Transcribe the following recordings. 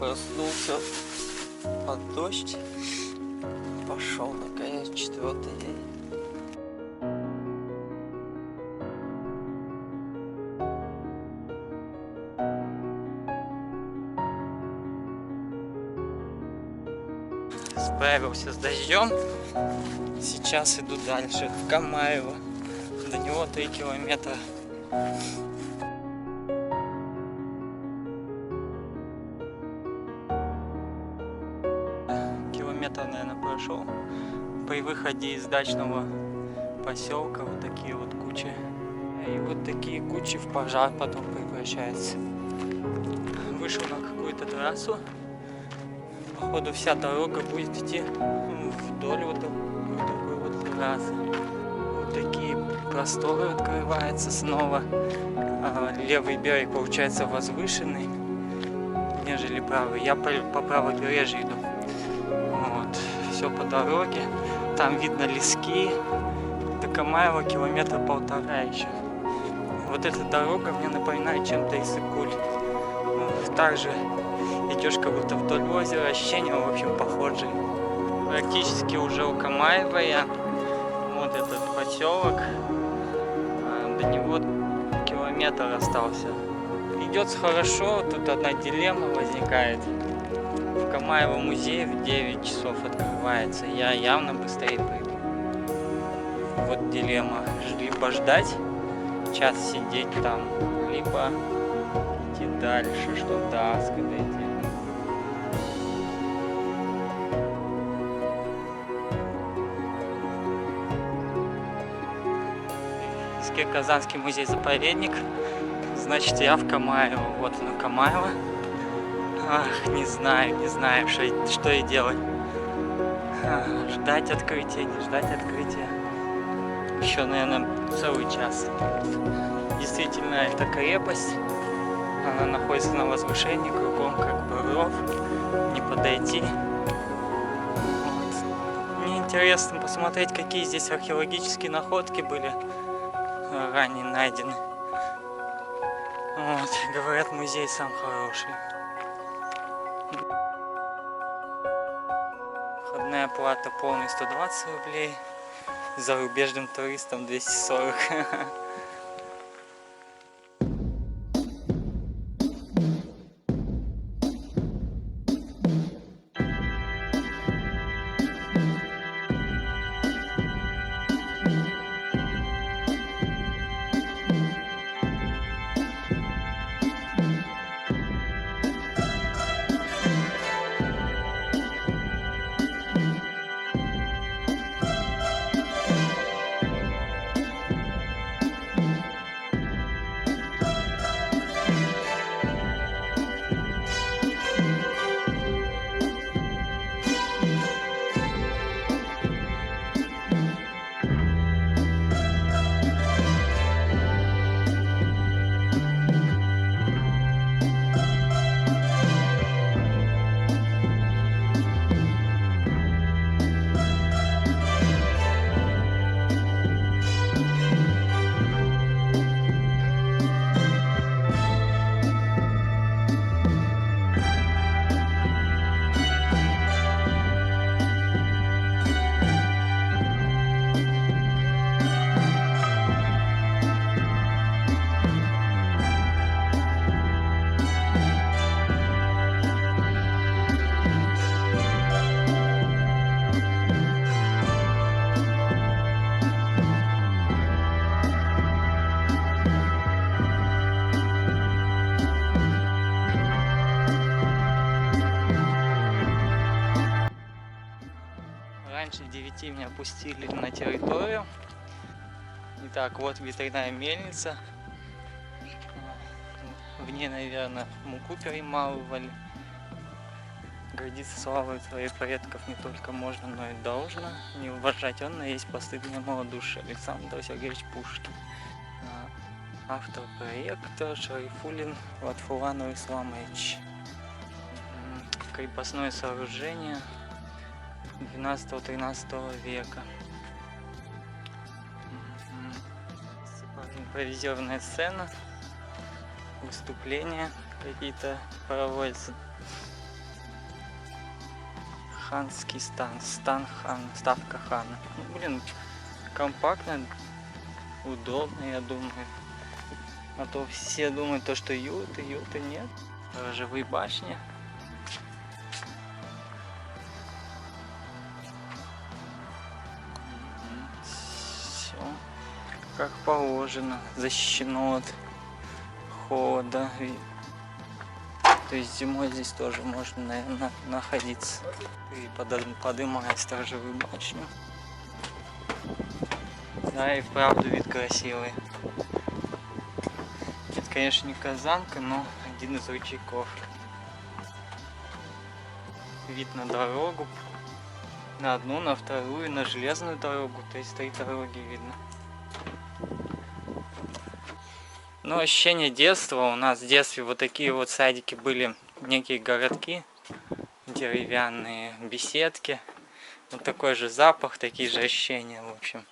Проснулся под дождь. Пошел наконец 4-й день. Справился с дождем. Сейчас иду дальше, в Камаево. До него 3 километра. Километр, наверное, прошел. При выходе из дачного поселка вот такие вот кучи. И вот такие кучи в пожар потом превращаются. Вышел на какую-то трассу. Походу вся дорога будет идти вдоль вот такой вот трассы. Вот такие просторы открываются снова. Левый берег получается возвышенный, нежели правый. Я по правобережью иду. Вот. Все по дороге. Там видно лески. До Камаева 1,5 километра еще. Вот эта дорога мне напоминает чем-то Иссык-Куль. Также идешь как будто вдоль озера, ощущения, в общем, похожие. Практически уже у Камаева я. Вот этот поселок. До него 1 километр остался. Идет хорошо, тут одна дилемма возникает. В Камаево музей в 9 часов открывается. Я явно быстрее пойду. Вот дилемма. Либо ждать, час сидеть там, либо идти дальше, чтобы до Аска дойти. Казанский музей-заповедник. Значит, я в Камаево. Вот оно, Камаево. Ах, не знаю, что и делать. Ждать открытия, не ждать открытия. Еще, наверное, целый час. Действительно, это крепость. Она находится на возвышении, кругом как бы ров. Не подойти. Вот. Мне интересно посмотреть, какие здесь археологические находки были ранее найдены. Вот, говорят, музей сам хороший. Входная плата полная 120 рублей, зарубежным туристам 240. Раньше 9 меня пустили на территорию. Итак, вот ветряная мельница. В ней, наверное, муку перемалывали. Гордиться славой своих предков не только можно, но и должно. Не уважать он, но есть постыдная малодушие. Александр Сергеевич Пушкин. Автор проекта Шарифуллин Латфуланов Исламович. Крепостное сооружение 12-13 века. Импровизированная сцена, выступления какие-то проводятся. Ханский стан. Стан Хан. Ставка Хана. Ну, блин, компактно, удобно, я думаю. А то все думают, то, что юта нет. Сторожевые башни. Все как положено. Защищено от холода. То есть зимой здесь тоже можно, наверное, находиться. И поднимая сторожевую башню. Да, и вправду вид красивый. Это, конечно, не Казанка, но один из ручейков. Вид на дорогу. На одну, на вторую, на железную дорогу. То есть 3 дороги видно. Ну, ощущение детства. У нас в детстве вот такие вот садики были, некие городки деревянные, беседки. Вот такой же запах, такие же ощущения, в общем.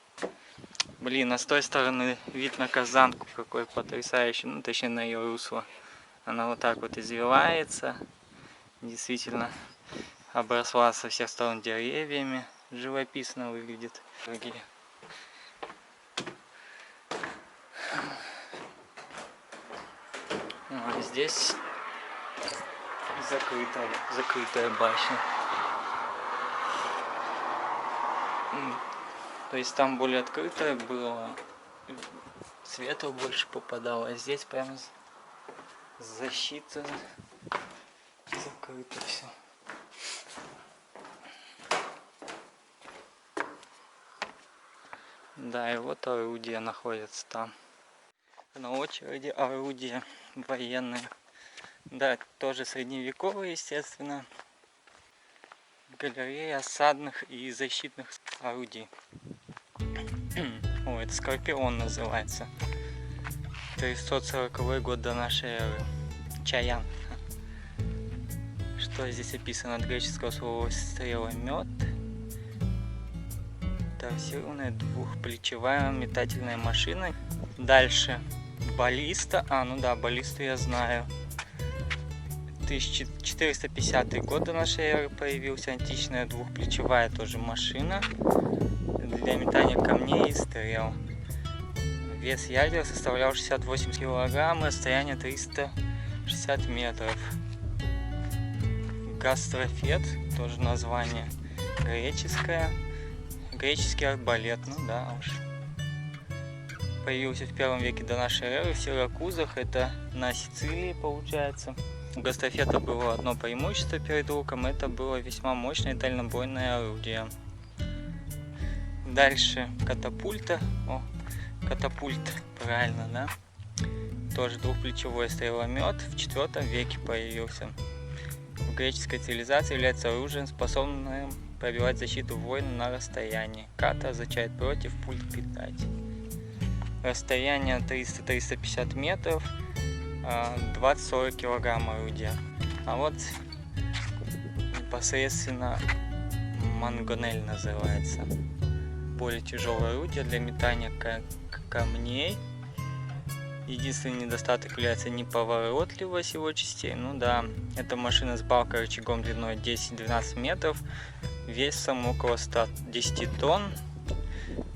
Блин, а с той стороны вид на Казанку какой потрясающий, ну, точнее, на ее русло. Она вот так вот извивается, действительно обросла со всех сторон деревьями, живописно выглядит. А здесь закрытая башня. То есть там более открытое было, света больше попадало, а здесь прям защита, закрыто все. Да, и вот орудия находятся там. На очереди орудия военные. Да, тоже средневековые, естественно. Галерея осадных и защитных орудий. О, это Скорпион называется. 340 год до нашей эры. Чаян. Что здесь описано от греческого слова стреломет? Торсированная двухплечевая метательная машина. Дальше баллиста. Ну да, баллисту я знаю. 1450 год до нашей эры появился античная двухплечевая тоже машина для метания камней и стрел. Вес ядер составлял 68 килограмм, расстояние 360 метров. Гастрофет, тоже название греческое. Греческий арбалет, ну да уж. Появился в 1 веке до нашей эры в Сиракузах, это на Сицилии получается. У гастрофета было одно преимущество перед луком, это было весьма мощное дальнобойное орудие. Дальше катапульта. Катапульт, правильно, да? Тоже двухплечевой стреломет, в 4 веке появился. В греческой цивилизации является оружием, способным пробивать защиту воина на расстоянии. Ката означает против, пульт питать. Расстояние 300-350 метров, 20-40 килограмм орудия. А вот непосредственно мангонель называется. Более тяжелое орудие для метания камней. Единственный недостаток является неповоротливость его частей. Ну да, это машина с балкой рычагом длиной 10-12 метров, весом около 110 тонн,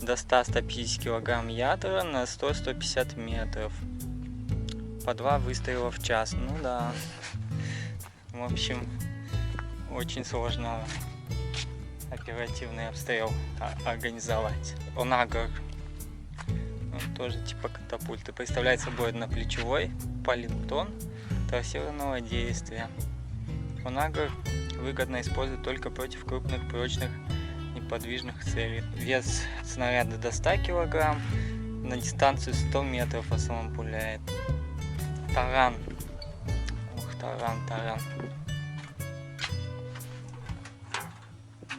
до 100-150 килограмм ядра на 100-150 метров. По 2 выстрела в час. Ну да, в общем, очень сложно оперативный обстрел организовать. Онагр, тоже типа катапульты, представляет собой одноплечевой полинтон трассированного действия. Онагр выгодно использовать только против крупных, прочных, неподвижных целей. Вес снаряда до 100 килограмм, на дистанцию 100 метров в основном пуляет. Таран. Ух, таран.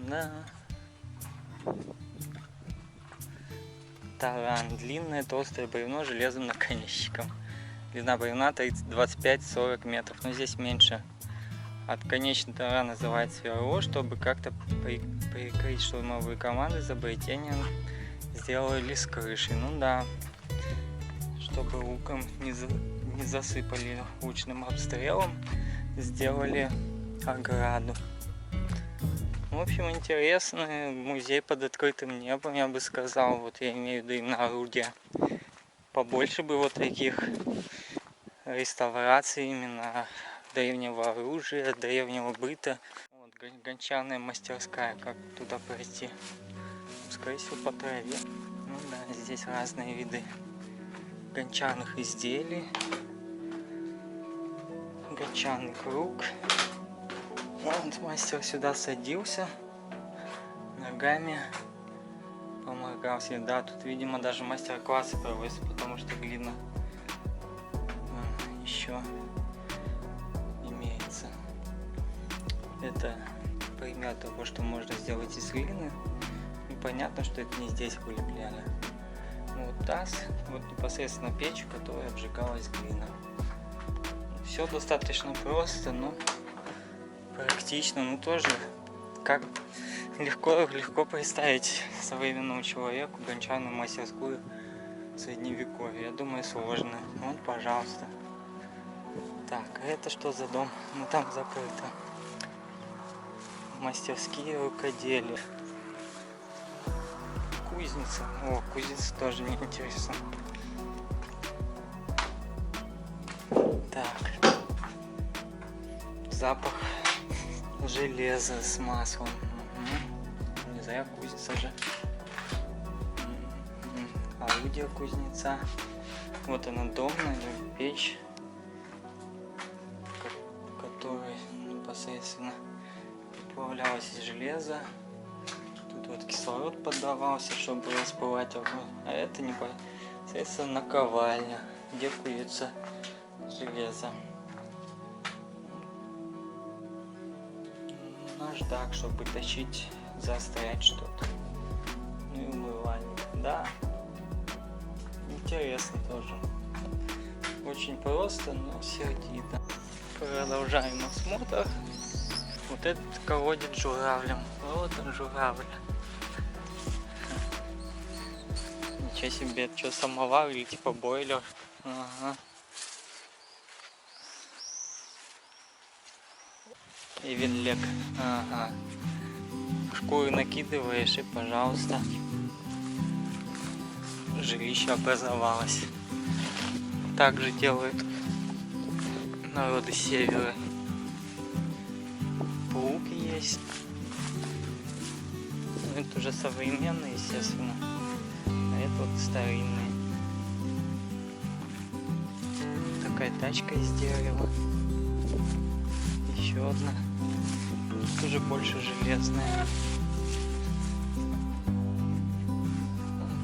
Да. Таран. Длинное, толстое бревно с железным наконечником. Длина бревна 25-40 метров, но здесь меньше. Отконечный таран называется сверло, чтобы как-то прикрыть штурмовые команды за бретением. Сделали с крыши. Ну да, чтобы луком не засыпали лучным обстрелом, сделали ограду. В общем, интересный музей под открытым небом, я бы сказал. Вот я имею в виду именно орудия. Побольше бы вот таких реставраций именно древнего оружия, древнего быта. Вот гончарная мастерская, как туда пройти? Скорее всего по траве. Ну да, здесь разные виды гончарных изделий. Гончарный круг. Вот мастер сюда садился, ногами помогался. Да, тут, видимо, даже мастер-классы проводятся, потому что глина еще имеется. Это пример того, что можно сделать из глины. И понятно, что это не здесь вылепляли. Вот таз, вот непосредственно печь, в которой обжигалась глина. Все достаточно просто, но практично, но тоже как легко представить современному человеку гончарную мастерскую средневековья. Я думаю, сложно. Вот, пожалуйста. Так, а это что за дом? Ну там закрыто. Мастерские рукоделия. Кузница. О, кузница тоже не интересно. Так. Запах железа с маслом. Угу. Не знаю, кузница же. Орудие кузнеца. Вот она, домная печь, которая непосредственно плавлялась из железа. Тут вот кислород поддавался, чтобы распылать огонь. А это непосредственно наковальня, где куется железо. Наждак, чтобы точить, заострять что-то. Ну и умывальник. Да. Интересно тоже. Очень просто, но сердито. Продолжаем осмотр. Вот этот колодец журавлем. Вот он, журавль. Ничего себе, это что, самовар или типа бойлер? Ага. И винлек. Ага. Шкуры накидываешь и, пожалуйста, жилище образовалось. Так же делают народы севера. Плуг есть. Это уже современный, естественно. А это вот старинный. Такая тачка из дерева. Еще одна. Уже больше железная.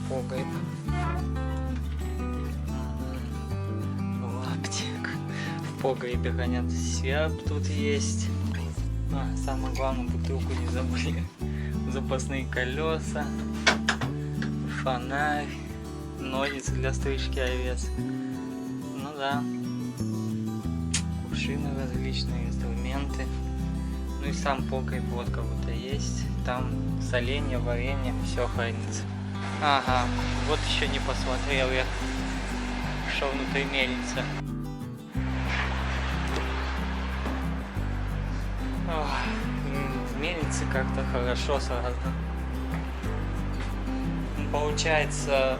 Погреб. Лаптик. В погребе хранят серп тут есть. Самое главное, бутылку не забыли. Запасные колеса. Фонарь. Ножницы для стрижки овец. Ну да. Кувшины различные, инструменты. Ну и сам погреб вот как будто есть. Там соленье, варенье, все хранится. Ага, вот еще не посмотрел я, что внутри мельницы. В мельнице как-то хорошо сразу. Получается,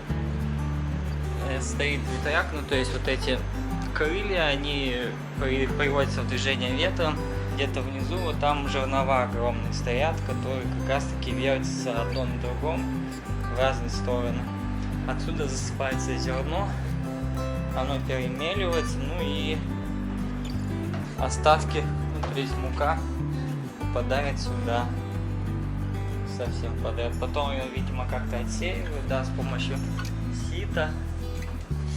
стоит ветряк, ну то есть вот эти крылья, они приводятся в движение ветром. Где-то внизу, вот там жернова огромные стоят, которые как раз таки вертятся одно на другом в разные стороны. Отсюда засыпается зерно, оно перемеливается, ну и остатки, ну, то есть мука, попадает сюда совсем подряд. Потом ее, видимо, как-то отсеивают, да, с помощью сита.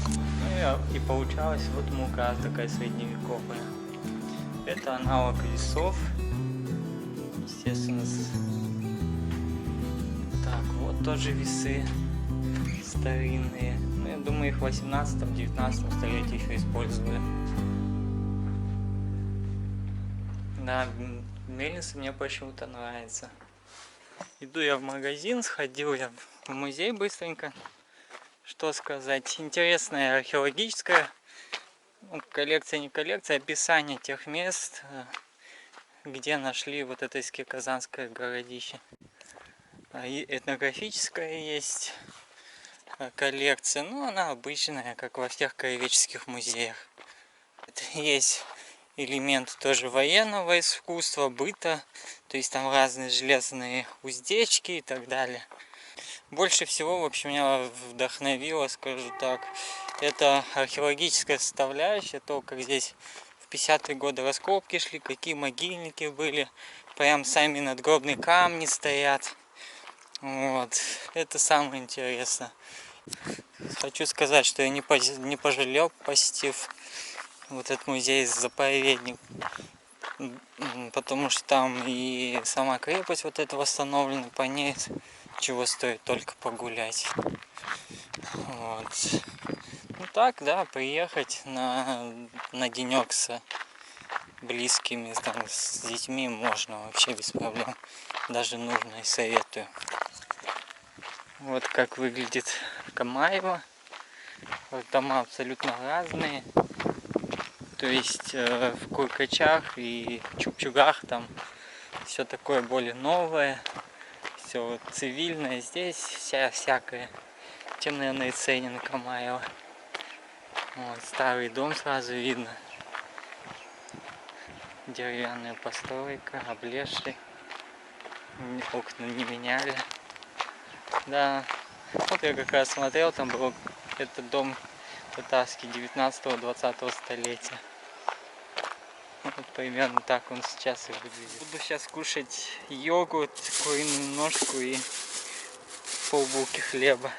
Ну и получалась вот мука такая средневековая. Это аналог весов, естественно. Так, вот тоже весы старинные. Ну, я думаю, их в 18-19 столетии еще использовали. Да, мельница мне почему-то нравится. Иду я в магазин, сходил я в музей быстренько. Что сказать, интересная археологическая коллекция, не коллекция, описание тех мест, где нашли вот это казанское городище. И этнографическая есть коллекция, но она обычная, как во всех краеведческих музеях. Есть элемент тоже военного искусства, быта, то есть там разные железные уздечки и так далее. Больше всего, в общем, меня вдохновило, скажу так, это археологическая составляющая, то, как здесь в 50-е годы раскопки шли, какие могильники были, прям сами надгробные камни стоят. Вот, это самое интересное. Хочу сказать, что я не пожалел, посетив вот этот музей-заповедник, потому что там и сама крепость вот эта восстановлена, по ней чего стоит только погулять. Вот. Ну так, да, приехать на денек с близкими, там, с детьми можно вообще без проблем. Даже нужно и советую. Вот как выглядит Камаево. Дома абсолютно разные. То есть в Куркачах и Чукчугах там все такое более новое, все вот цивильное. Здесь всякое. Тем, наверное, и ценен Камаево. Вот, старый дом сразу видно. Деревянная постройка, облезший. Окна не меняли. Да, вот я как раз смотрел, там был этот дом татарский 19-20 столетия. Вот примерно так он сейчас и выглядит. Буду сейчас кушать йогурт, куриную ножку и полбулки хлеба.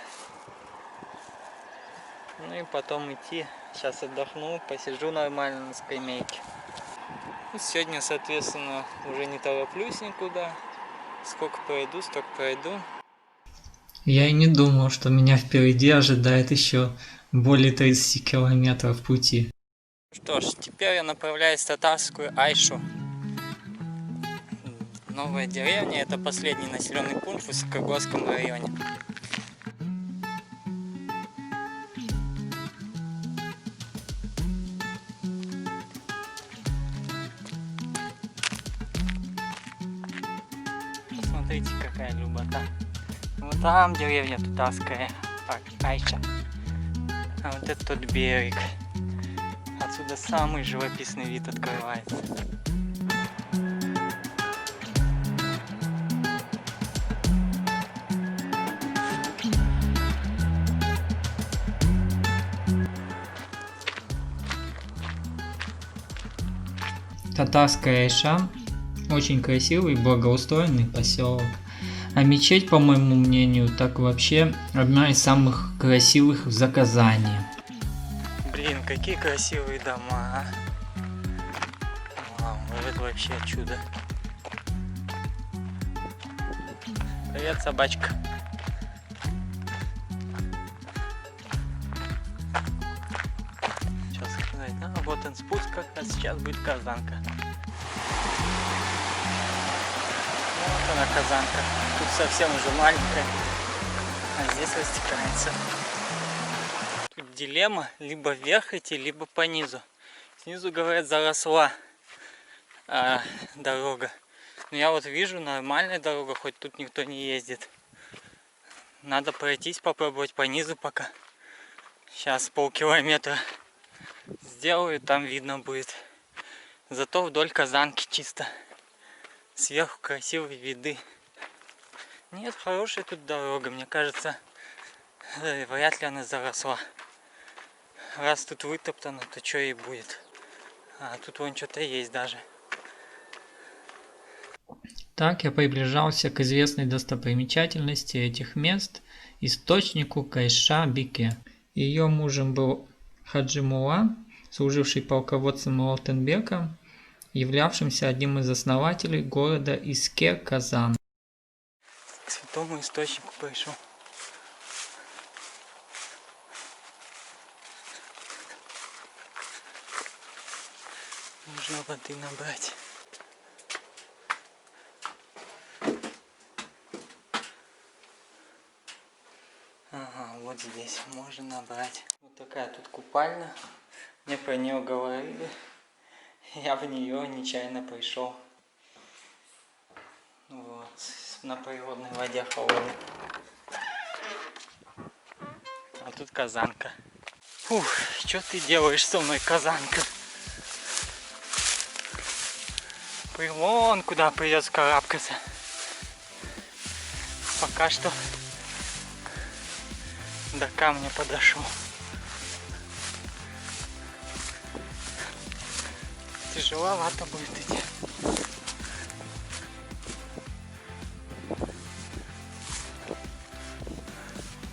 Ну и потом идти. Сейчас отдохну, посижу нормально на скамейке. И сегодня, соответственно, уже не тороплюсь никуда. Сколько пройду, столько пройду. Я и не думал, что меня впереди ожидает еще более 30 километров пути. Что ж, теперь я направляюсь в татарскую Айшу. Новая деревня, это последний населенный пункт в Высокогорском районе. Смотрите, какая любота. Вот там деревня татарская Айша. А вот это тот берег. Отсюда самый живописный вид открывается. Татарская Айша – очень красивый и благоустроенный поселок. А мечеть, по моему мнению, так вообще одна из самых красивых в Заказании. Блин, какие красивые дома, а? Вау, это вообще чудо. Привет, собачка. Сейчас сказать, вот он спуск, как раз сейчас будет Казанка. Вот она, Казанка. Тут совсем уже маленькая, а здесь растекается. Тут дилемма, либо вверх идти, либо по низу. Снизу, говорят, заросла дорога. Но я вот вижу, нормальная дорога, хоть тут никто не ездит. Надо пройтись, попробовать по низу пока. Сейчас полкилометра сделаю, там видно будет. Зато вдоль Казанки чисто. Сверху красивые виды. Нет, хорошая тут дорога, мне кажется, вряд ли она заросла. Раз тут вытоптано, то что и будет. А тут вон что-то есть даже. Так я приближался к известной достопримечательности этих мест, источнику Кайша-Бике. Ее мужем был Хаджи Мулла, служивший полководцем Алтынбеком, являвшимся одним из основателей города Иске-Казан. К святому источнику пришел. Нужно воды набрать. Ага, вот здесь можно набрать. Вот такая тут купальня. Мне про нее говорили. Я в нее нечаянно пришел. на природной воде холодной. А тут казанка. Фух, что ты делаешь со мной, казанка? Вон куда придется карабкаться. Пока что до камня подошел. Тяжеловато будет идти.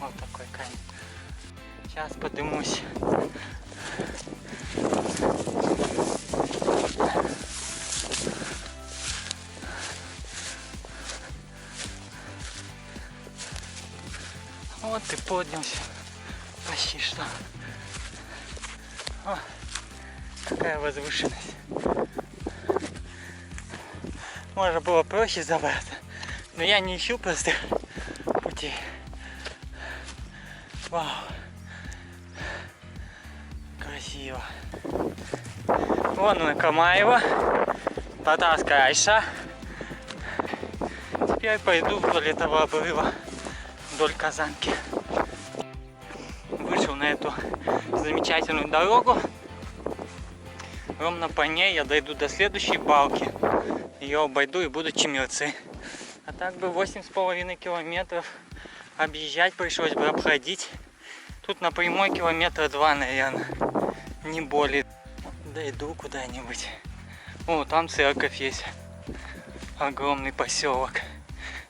Вот такой камень. Сейчас поднимусь. Вот и поднялся. Почти что. О, какая возвышенность. Можно было проще забраться, но я не ищу простых путей. Вау. Красиво. Вон она, Камаева. Татарская. Теперь пойду вдоль этого обрыва, вдоль Казанки. Вышел на эту замечательную дорогу. Ровно по ней я дойду до следующей балки. Ее обойду и буду Чемерцы. А так бы 8,5 километров объезжать пришлось бы, обходить. Тут на прямой километра 2, наверное. Не более. Дойду куда-нибудь. О, там церковь есть. Огромный поселок.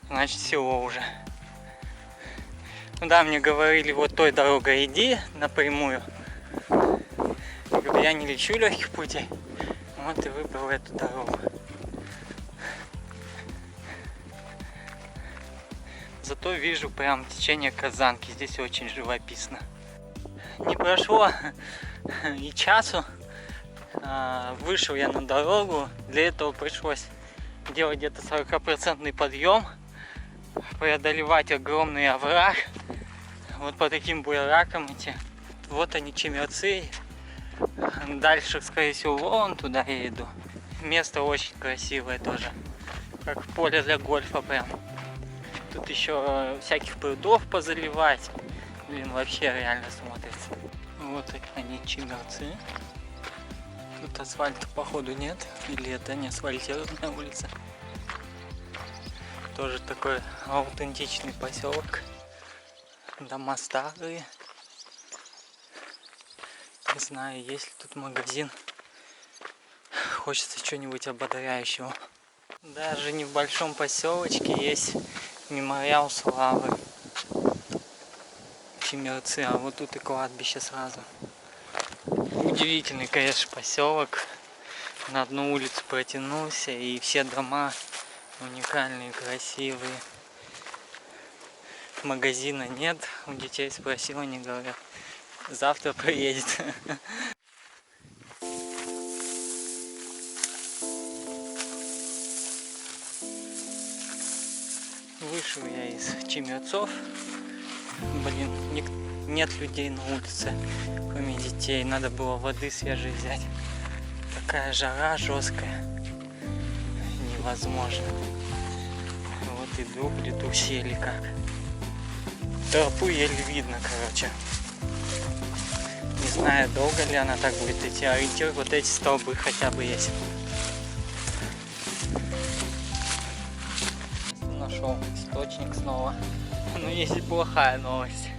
Значит, село уже. Ну да, мне говорили, вот той дорогой иди напрямую. Я говорю, я не лечу легких путей. Вот и выбрал эту дорогу. Зато вижу прям течение Казанки. Здесь очень живописно. Не прошло и часу. Вышел я на дорогу. Для этого пришлось делать где-то 40% подъем. Преодолевать огромный овраг. Вот по таким буеракам идти. Вот они, Чемерцы. Дальше, скорее всего, вон туда я иду. Место очень красивое тоже. Как поле для гольфа прям. Тут еще всяких прудов позаливать. Блин, вообще реально смотрится. Вот они, Чемерцы. Тут асфальта походу нет. Или это не асфальтированная улица. Тоже такой аутентичный поселок. Дома старые. Не знаю, есть ли тут магазин. Хочется чего-нибудь ободряющего. Даже не в большом поселочке есть мемориал славы. Чемерцы, а вот тут и кладбище сразу. Удивительный, конечно, поселок. На одну улицу протянулся, и все дома уникальные, красивые. Магазина нет. У детей спросил, они говорят, завтра приедет. Вышел я из Чемерцов. Блин, нет людей на улице, кроме детей. Надо было воды свежей взять. Такая жара жесткая. Невозможно. Вот иду, плиту сели как. Тропу еле видно, короче. Не знаю, долго ли она так будет идти. Ориентир вот эти столбы хотя бы есть. Нашел источник снова. Но есть и плохая новость.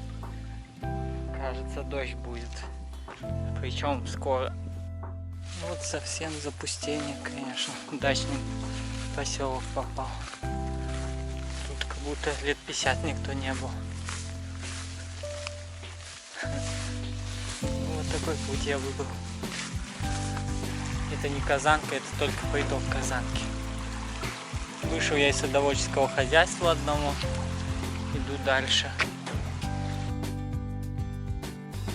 Кажется, дождь будет. Причем скоро. Вот совсем запустение, конечно. Дачный поселок попал. Тут как будто лет 50 никто не был. Вот такой путь я выбрал. Это не Казанка, это только приток Казанки. Вышел я из садоводческого хозяйства одного. Иду дальше.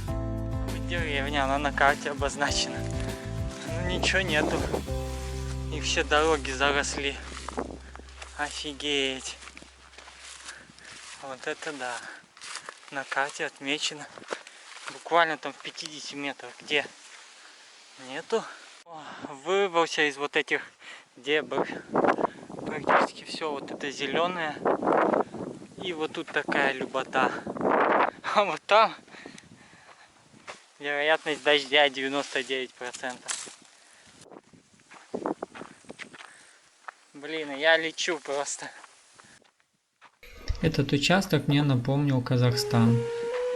Вот деревня, она на карте обозначена. Но ничего нету. И все дороги заросли. Офигеть. Вот это да. На карте отмечено. Буквально там в 50 метрах. Где? Нету. Вырвался из вот этих дебр. практически все вот это зеленое. И вот тут такая любота. А вот там вероятность дождя 99%. Блин, я лечу просто. Этот участок мне напомнил Казахстан.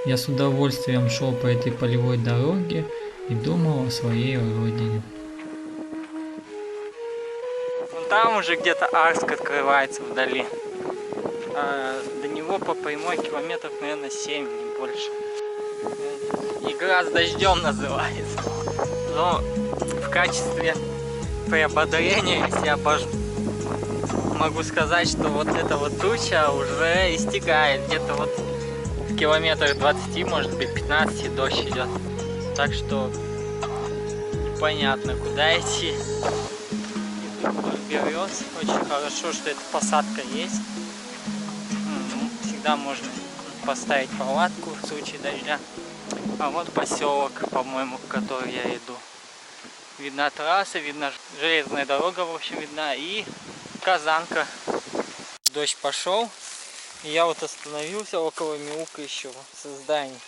Я с удовольствием шел по этой полевой дороге и думал о своей родине. Вон там уже где-то Арск открывается вдали. До него по прямой километров, наверное, 7, не больше. Игра с дождем называется. Но в качестве приободрения я могу сказать, что вот эта вот туча уже истекает. Где-то вот в километрах 20, может быть 15 дождь идет. Так что непонятно, куда идти. И тут берез. Очень хорошо, что эта посадка есть. Всегда можно поставить палатку в случае дождя. А вот поселок, по-моему, в который я иду. Видна трасса, видна железная дорога, в общем, видна. И Казанка. Дождь пошел. И я вот остановился около мяукающего создания.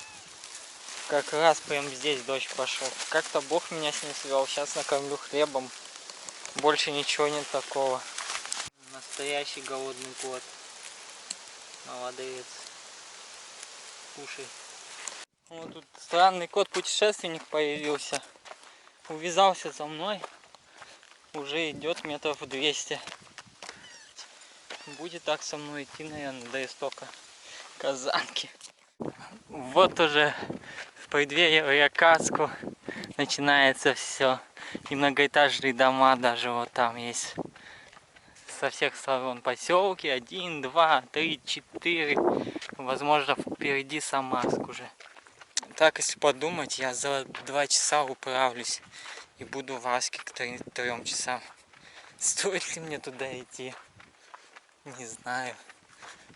Как раз прям здесь дождь пошел. Как-то Бог меня с ним свел. Сейчас накормлю хлебом. Больше ничего нет такого. Настоящий голодный кот. Молодец. Кушай. Вот тут странный кот-путешественник появился. Увязался за мной. Уже идет метров 200. Будет так со мной идти, наверное, до истока Казанки. Вот уже в преддверии Якутску начинается все. И многоэтажные дома даже вот там есть. Со всех сторон поселки. 1, 2, 3, 4. Возможно, впереди Самарск уже. Так, если подумать, я за 2 часа управлюсь. И буду в Арске к 3 часам. Стоит ли мне туда идти? Не знаю.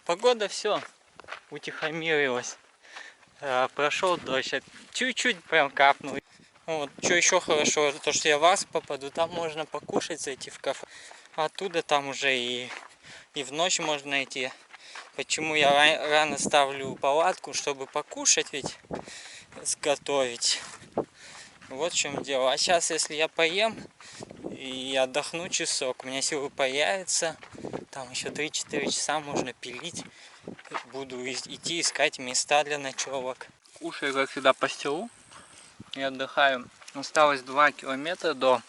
Погода все утихомирилась. Прошел дождь. Чуть-чуть прям капнул. Вот. Что еще хорошо, то что я в Арск попаду, там можно покушать, зайти в кафе. Оттуда там уже и в ночь можно найти. Почему я рано ставлю палатку, чтобы покушать, ведь сготовить. Вот в чем дело. А сейчас, если я поем и отдохну часок, у меня силы появятся. Там еще 3-4 часа можно пилить. Буду идти искать места для ночевок. Кушаю, как всегда, по стелу и отдыхаю. Осталось 2 километра до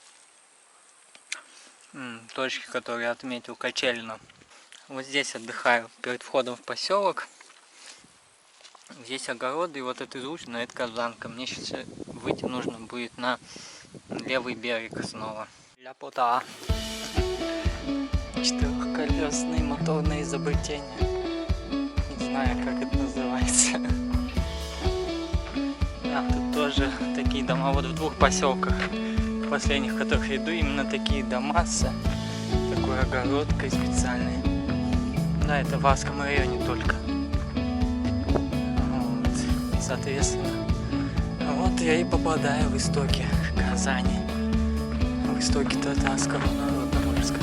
точки, которую я отметил, Качелина. Вот здесь отдыхаю перед входом в поселок. Здесь огороды, и вот это излучина, это Казанка. Мне сейчас выйти нужно будет на левый берег снова. Ляпота. Четырехколесные моторные изобретения. Не знаю, как это называется. А тут тоже такие дома. Вот в 2 поселках последних, в которых я иду, именно такие дома с такой огородкой специальной. Да, это в Арском районе только. Вот. Соответственно, вот я и попадаю в истоки Казани. В истоки татарского народа, можно сказать.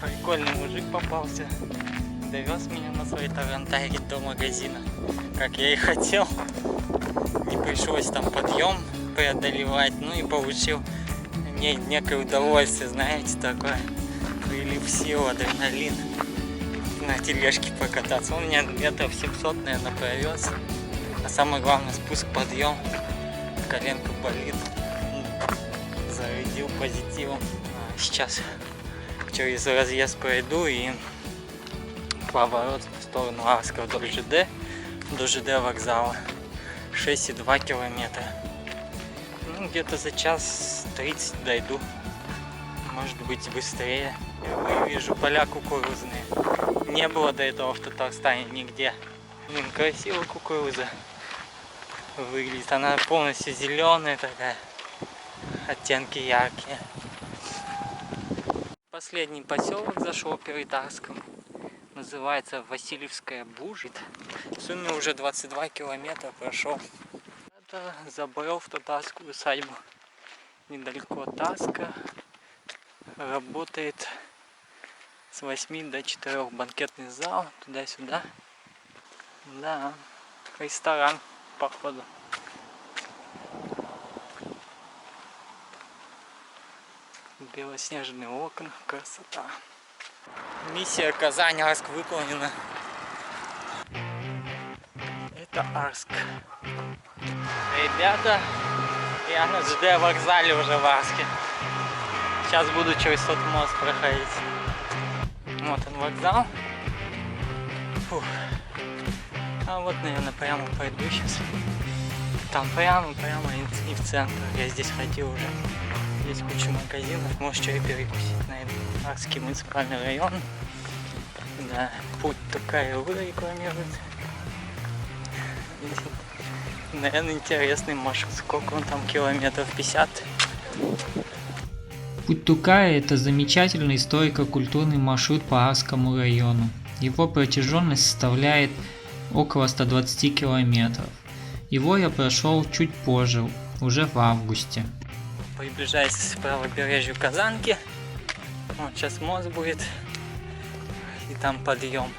Прикольный мужик попался, довез меня на своей тарантайке до магазина, как я и хотел. Не пришлось там подъем преодолевать, ну и получил некое удовольствие, знаете, такое прилив сил, адреналин, на тележке покататься. Он меня метров 700, наверное, провез, а самое главное, спуск, подъем, коленка болит, зарядил позитивом. Сейчас через разъезд пройду и поворот в сторону Арска вдоль ЖД, до ЖД вокзала. 6,2 километра. Ну, где-то за час 30 дойду. может быть быстрее. Я вижу поля кукурузные. Не было до этого в Татарстане нигде. Блин, красивая кукуруза выглядит. Она полностью зеленая такая. Оттенки яркие. Последний поселок зашел перед Арском. Называется Васильевская Бужит. В сумме уже 22 километра прошел. Это забрел в татарскую усадьбу. Недалеко от Арска. Работает с 8 до 4 банкетный зал. Туда-сюда. Да, ресторан, походу. Белоснежные окна, красота. Миссия Казань-Арск выполнена. Это Арск. Ребята, я на ЖД вокзале уже в Арске. Сейчас буду через тот мост проходить. Вот он вокзал. Фух. А вот, наверное, прямо пойду сейчас. Там прямо и в центр. Я здесь ходил уже. Здесь куча магазинов. Может, что и перекусить на этот Арский муниципальный район. Да, путь такая рекламирует. Наверное, интересный маршрут. Сколько он там, километров 50? Путь Тукая – это замечательный историко-культурный маршрут по Арскому району. Его протяженность составляет около 120 километров. Его я прошел чуть позже, уже в августе. Приближаясь к правобережью Казанки. Вот сейчас мост будет. И там подъем.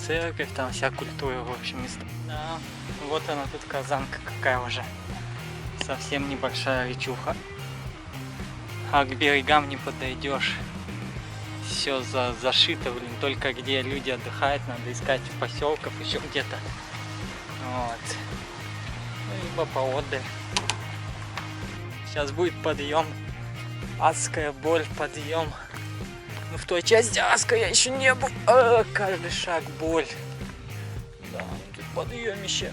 Церковь, там вся культура, в общем, места. Да, вот она тут Казанка какая уже. Совсем небольшая речуха. А к берегам не подойдешь. Все зашито, блин. Только где люди отдыхают, надо искать в поселках, еще где-то. Вот. Либо поодаль. Сейчас будет подъем. Адская боль, подъем. Ну, в той части Арска я еще не был. Каждый шаг боль. Да, тут подъемище.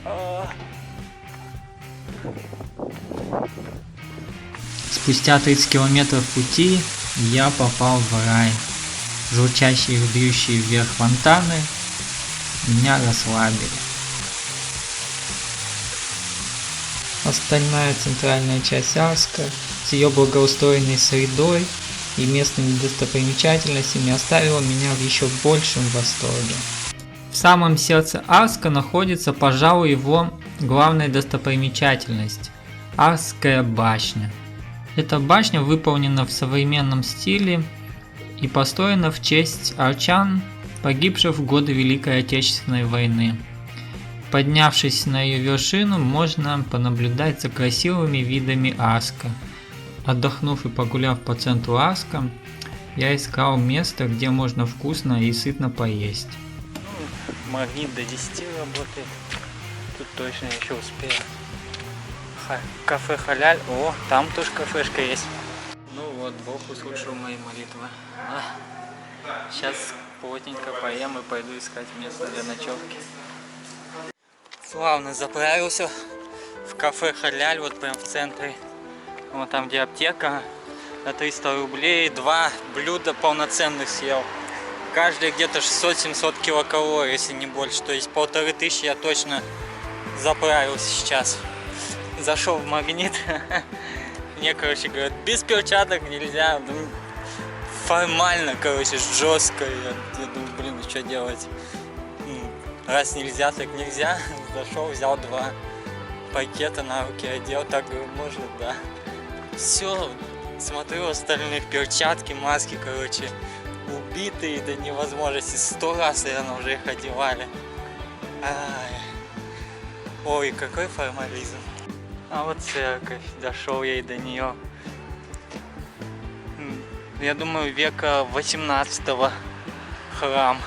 Спустя 30 километров пути я попал в рай. Журчащие и бьющие вверх фонтаны меня расслабили. Остальная центральная часть Арска с ее благоустроенной средой и местными достопримечательностями оставила меня в еще большем восторге. В самом сердце Арска находится, пожалуй, его главная достопримечательность – Арская башня. Эта башня выполнена в современном стиле и построена в честь арчан, погибших в годы Великой Отечественной войны. Поднявшись на ее вершину, можно понаблюдать за красивыми видами Арска. Отдохнув и погуляв по центру Арска, я искал место, где можно вкусно и сытно поесть. Магнит до 10 работает. Тут точно еще успею. Кафе Халяль. О, там тоже кафешка есть. Ну вот, Бог услышал мои молитвы. Сейчас плотненько поем и пойду искать место для ночевки. Славно заправился в кафе Халяль, вот прям в центре. Вот там, где аптека. На 300 рублей 2 блюда полноценных съел. Каждый где-то 600-700 килокалорий, если не больше. То есть 1500 я точно заправился сейчас. Зашел в Магнит. Мне, короче, говорят, без перчаток нельзя. Формально, короче, жестко. Я думаю, блин, что делать? Раз нельзя, так нельзя. Зашел, взял 2 пакета на руки, одел. Так, говорю, можно, да. Все, смотрю остальных, перчатки, маски, короче, убитые до невозможности. 100 раз, наверное, уже их одевали. Ой, какой формализм. А вот церковь, дошел я и до нее. Я думаю, века 18-го храм.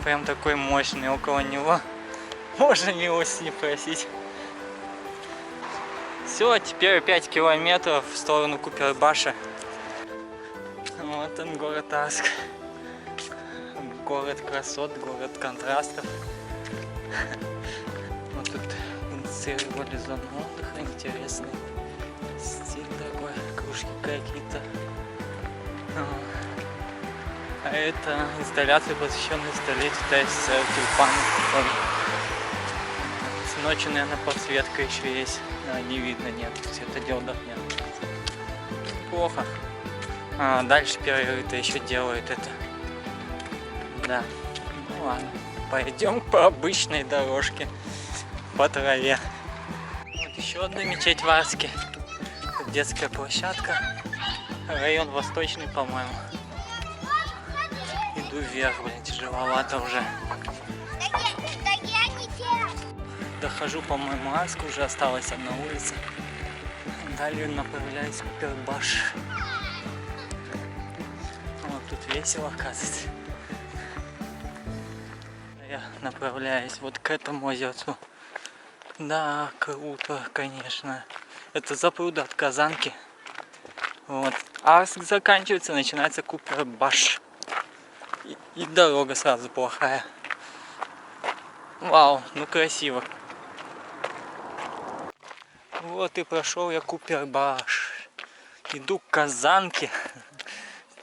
Прям такой мощный, около него можно милости просить. Все, теперь 5 километров в сторону Купербаша. Вот он, город Арск. Город красот, город контрастов. Вот тут инициировали зону отдыха, интересный стиль такой, кружки какие-то. А это инсталляция, посвященная столетию тайского тюльпана. Ночью, наверное, подсветка еще есть. Не видно, нет, светодиодов нет. Плохо. Дальше перерыто еще делают это. Да. Ну ладно. Пойдем по обычной дорожке. По траве. Вот еще одна мечеть в Арске. Тут детская площадка. Район Восточный, по-моему. Иду вверх, блин, тяжеловато уже. Дохожу, по-моему, Арск, уже осталась одна улица. Далее направляюсь в Купербаш. Вот тут весело, оказывается. Я направляюсь вот к этому озерцу. Да, круто, конечно. Это запруда от Казанки. Вот. Арск заканчивается, начинается Купербаш. И дорога сразу плохая. Вау, ну красиво. Вот и прошел я Купербаш. Иду к Казанке.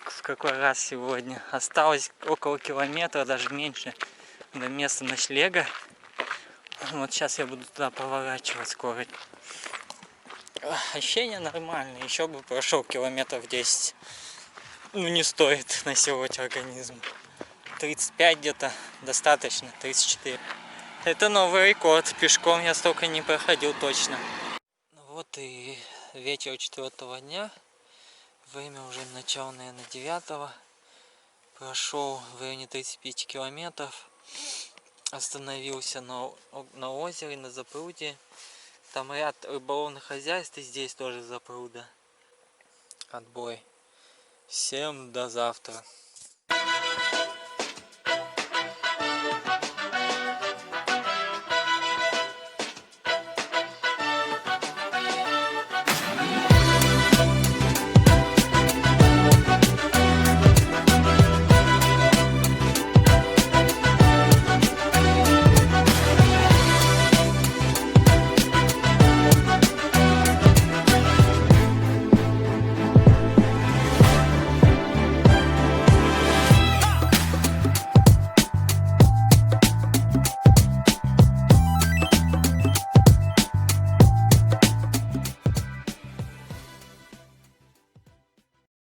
В какой раз сегодня. Осталось около километра, даже меньше, до места ночлега. Вот сейчас я буду туда поворачивать скоро. Ощущение нормальное. Еще бы прошел километров 10. Ну не стоит насиловать организм. 35 где-то достаточно, 34. Это новый рекорд. Пешком я столько не проходил точно. Вот и вечер 4-го дня. Время уже начало, наверное, 9-го. Прошел в районе 35 километров. Остановился на озере, на запруде. Там ряд рыболовных хозяйств, и здесь тоже запруда. Отбой. Всем до завтра.